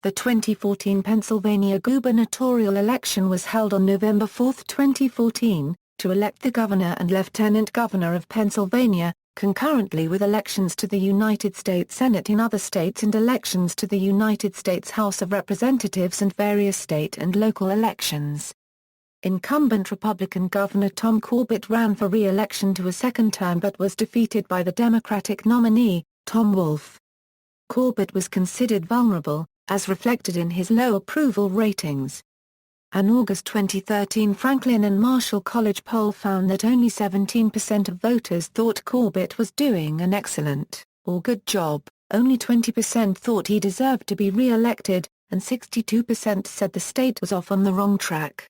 The 2014 Pennsylvania gubernatorial election was held on November 4, 2014, to elect the governor and lieutenant governor of Pennsylvania, concurrently with elections to the United States Senate in other states and elections to the United States House of Representatives and various state and local elections. Incumbent Republican Governor Tom Corbett ran for re-election to a second term but was defeated by the Democratic nominee, Tom Wolf. Corbett was considered vulnerable, as reflected in his low approval ratings. An August 2013 Franklin and Marshall College poll found that only 17% of voters thought Corbett was doing an excellent, or good job, only 20% thought he deserved to be re-elected, and 62% said the state was off on the wrong track.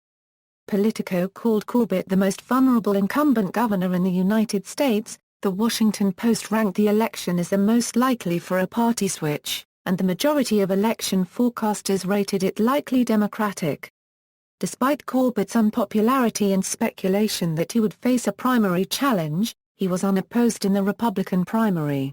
Politico called Corbett the most vulnerable incumbent governor in the United States. The Washington Post ranked the election as the most likely for a party switch, and the majority of election forecasters rated it likely Democratic. Despite Corbett's unpopularity and speculation that he would face a primary challenge, he was unopposed in the Republican primary.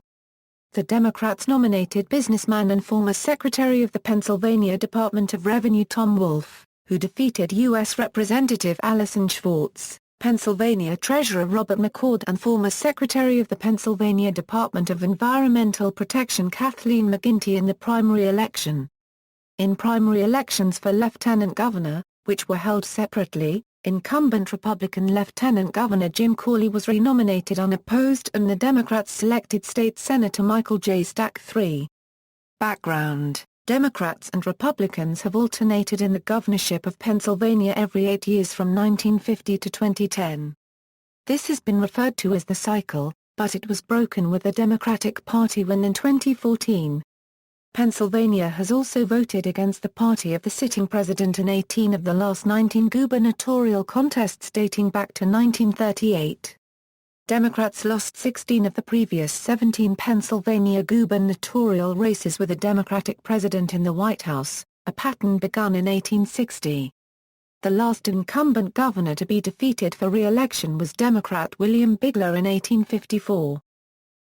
The Democrats nominated businessman and former Secretary of the Pennsylvania Department of Revenue Tom Wolf, who defeated U.S. Representative Allison Schwartz, Pennsylvania Treasurer Robert McCord and former Secretary of the Pennsylvania Department of Environmental Protection Kathleen McGinty in the primary election. In primary elections for lieutenant governor, which were held separately, incumbent Republican Lieutenant Governor Jim Cawley was renominated unopposed and the Democrats selected State Senator Michael J. Stack III. Background: Democrats and Republicans have alternated in the governorship of Pennsylvania every 8 years from 1950 to 2010. This has been referred to as the cycle, but it was broken with the Democratic Party win in 2014. Pennsylvania has also voted against the party of the sitting president in 18 of the last 19 gubernatorial contests dating back to 1938. Democrats lost 16 of the previous 17 Pennsylvania gubernatorial races with a Democratic president in the White House, a pattern begun in 1860. The last incumbent governor to be defeated for re-election was Democrat William Bigler in 1854.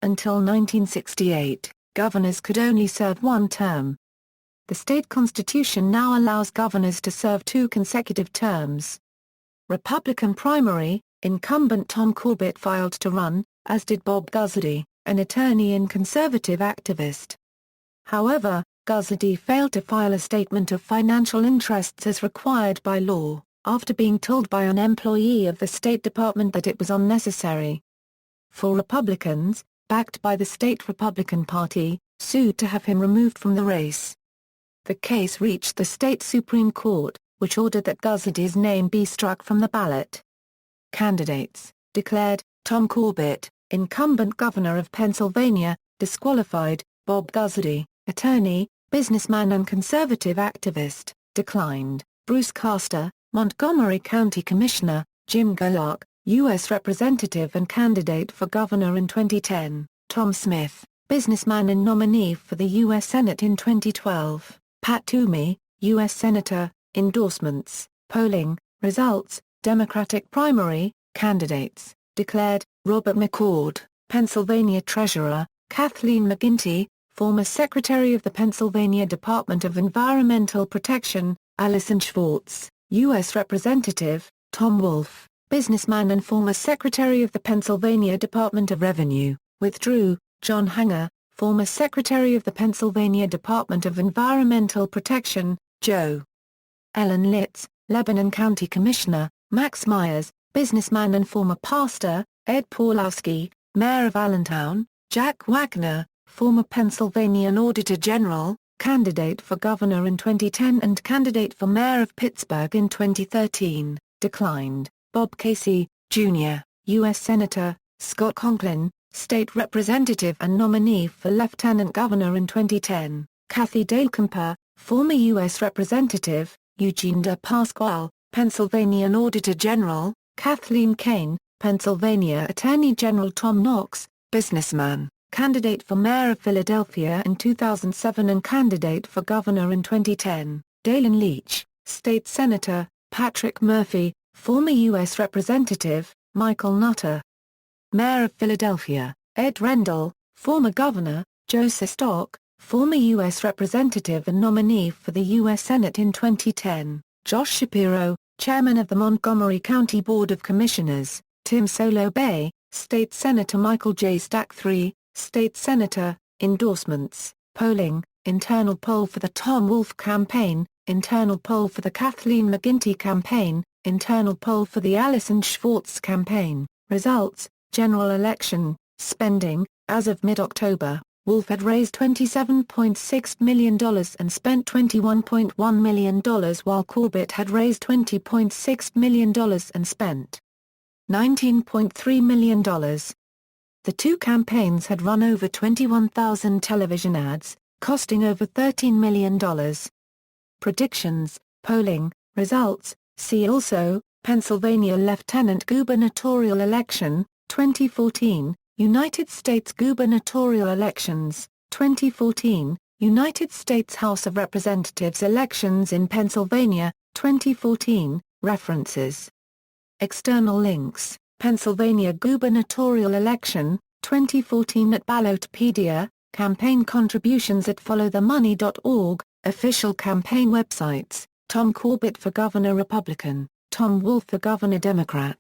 Until 1968. Governors could only serve one term. The state constitution now allows governors to serve 2 consecutive terms. Republican primary, incumbent Tom Corbett filed to run, as did Bob Guzzardi, an attorney and conservative activist. However, Guzzardi failed to file a statement of financial interests as required by law, after being told by an employee of the State Department that it was unnecessary. 4 Republicans, backed by the state Republican Party, sued to have him removed from the race. The case reached the state Supreme Court, which ordered that Guzzardi's name be struck from the ballot. Candidates declared: Tom Corbett, incumbent governor of Pennsylvania, disqualified; Bob Guzzardi, attorney, businessman and conservative activist, declined; Bruce Castor, Montgomery County Commissioner; Jim Gerlach, U.S. Representative and candidate for governor in 2010, Tom Smith, businessman and nominee for the U.S. Senate in 2012, Pat Toomey, U.S. Senator. Endorsements, polling, results, Democratic primary, candidates, declared: Robert McCord, Pennsylvania Treasurer; Kathleen McGinty, former Secretary of the Pennsylvania Department of Environmental Protection; Allison Schwartz, U.S. Representative; Tom Wolf, businessman and former Secretary of the Pennsylvania Department of Revenue, withdrew; John Hanger, former Secretary of the Pennsylvania Department of Environmental Protection; Joe Ellen Litz, Lebanon County Commissioner; Max Myers, businessman and former pastor; Ed Pawlowski, Mayor of Allentown; Jack Wagner, former Pennsylvania Auditor General, candidate for governor in 2010 and candidate for mayor of Pittsburgh in 2013, declined; Bob Casey, Jr., U.S. Senator; Scott Conklin, State Representative and nominee for Lieutenant Governor in 2010; Kathy Dahlkemper, former U.S. Representative; Eugene de Pasquale, Pennsylvania Auditor General; Kathleen Kane, Pennsylvania Attorney General; Tom Knox, businessman, candidate for mayor of Philadelphia in 2007 and candidate for governor in 2010; Dalen Leach, State Senator; Patrick Murphy, former U.S. Representative; Michael Nutter, Mayor of Philadelphia; Ed Rendell, former Governor; Joe Stock, Former U.S. Representative and nominee for the U.S. Senate in 2010, Josh Shapiro, Chairman of the Montgomery County Board of Commissioners, Tim Solo Bay, State Senator Michael J. Stack III, State Senator, endorsements, polling, internal poll for the Tom Wolf campaign, internal poll for the Kathleen McGinty campaign, internal poll for the Allison Schwartz campaign, results, general election, spending, as of mid-October. Wolf had raised $27.6 million and spent $21.1 million while Corbett had raised $20.6 million and spent $19.3 million. The two campaigns had run over 21,000 television ads, costing over $13 million. Predictions, polling, results, see also, Pennsylvania Lieutenant Gubernatorial Election, 2014, United States Gubernatorial Elections, 2014, United States House of Representatives Elections in Pennsylvania, 2014, references. External links, Pennsylvania Gubernatorial Election, 2014 at Ballotopedia, campaign contributions at followthemoney.org, official campaign websites, Tom Corbett for Governor Republican, Tom Wolf for Governor Democrat.